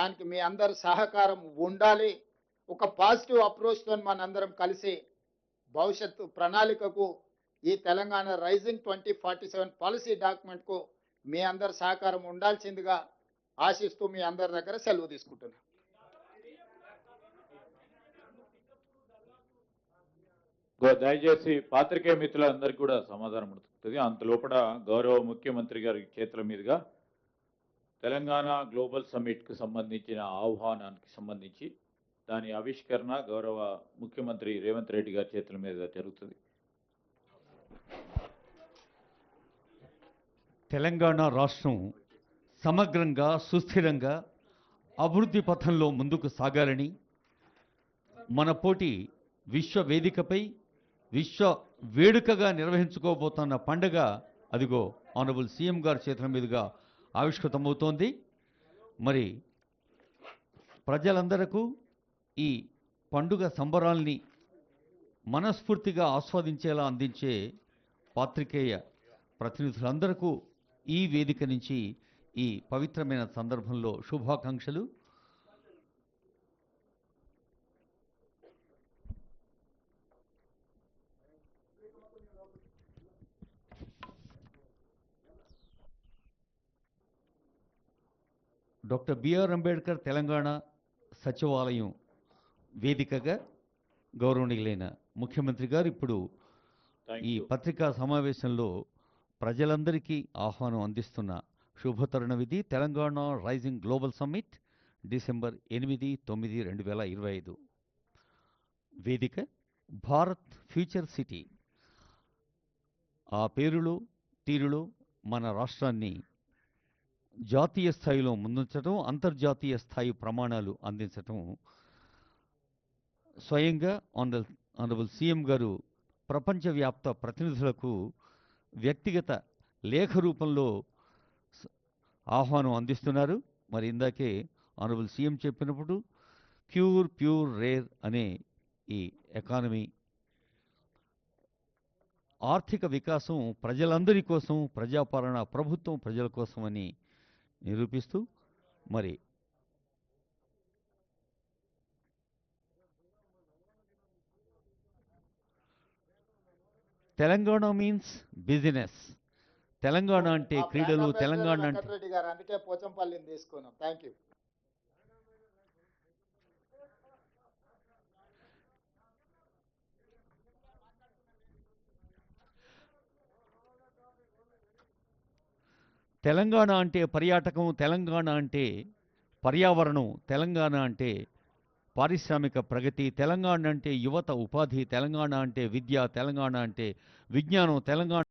దానికి మీ అందరి సహకారం ఉండాలి. ఒక పాజిటివ్ అప్రోచ్తో మనందరం కలిసి భవిష్యత్తు ప్రణాళికకు ఈ తెలంగాణ రైజింగ్ 2047 పాలసీ డాక్యుమెంట్కు మీ అందరి సహకారం ఉండాల్సిందిగా ఆశిస్తూ మీ అందరి దగ్గర సెలవు తీసుకుంటున్నాను. దయచేసి పాత్రికేయ మిత్రులందరికీ కూడా సమాధానం ఉంటుంది. అంతలోపల గౌరవ ముఖ్యమంత్రి గారి చేతుల మీదుగా తెలంగాణ గ్లోబల్ సమ్మిట్కు సంబంధించిన ఆహ్వానానికి సంబంధించి దాని ఆవిష్కరణ గౌరవ ముఖ్యమంత్రి రేవంత్ రెడ్డి గారి చేతుల మీదుగా జరుగుతుంది. తెలంగాణ రాష్ట్రం సమగ్రంగా సుస్థిరంగా అభివృద్ధి పథంలో ముందుకు సాగాలని మన పోటీ విశ్వ వేదికపై విశ్వ వేడుకగా నిర్వహించుకోబోతున్న పండుగ అదిగో ఆనరబుల్ సీఎం గారి చేతుల మీదుగా ఆవిష్కృతమవుతోంది. మరి ప్రజలందరకు ఈ పండుగ సంబరాల్ని మనస్ఫూర్తిగా ఆస్వాదించేలా అందించే పాత్రికేయ ప్రతినిధులందరకు ఈ వేదిక నుంచి ఈ పవిత్రమైన సందర్భంలో శుభాకాంక్షలు. డాక్టర్ బిఆర్ అంబేద్కర్ తెలంగాణ సచివాలయం వేదికగా గౌరవనీయులైన ముఖ్యమంత్రి గారు ఇప్పుడు ఈ పత్రికా సమావేశంలో ప్రజలందరికీ ఆహ్వానం అందిస్తున్న శుభతరుణం ఇది. Telangana rising global summit December 8, 9, 2025. వేదిక భారత్ ఫ్యూచర్ సిటీ. ఆ పేరులో తీరులో మన రాష్ట్రాన్ని జాతీయ స్థాయిలో ముందుంచడం, అంతర్జాతీయ స్థాయి ప్రమాణాలు అందించటం స్వయంగా ఆనరబుల్ సీఎం గారు ప్రపంచవ్యాప్త ప్రతినిధులకు వ్యక్తిగత లేఖ రూపంలో ఆహ్వానం అందిస్తున్నారు. మరి ఇందాకే ఆనరబుల్ సీఎం చెప్పినప్పుడు ప్యూర్ రేర్ అనే ఈ ఎకానమీ ఆర్థిక వికాసం ప్రజలందరి కోసం, ప్రజాపాలన ప్రభుత్వం ప్రజల కోసం అని నిరూపిస్తూ మరి తెలంగాణ మీన్స్ బిజినెస్. తెలంగాణ అంటే క్రీడలు, తెలంగాణ అంటే అందుకే పోచంపల్లిని తీసుకున్నాం. Thank you. తెలంగాణ అంటే పర్యాటకం, తెలంగాణ అంటే పర్యావరణం, తెలంగాణ అంటే పారిశ్రామిక ప్రగతి, తెలంగాణ అంటే యువత ఉపాధి, తెలంగాణ అంటే విద్య, తెలంగాణ అంటే విజ్ఞానం, తెలంగాణ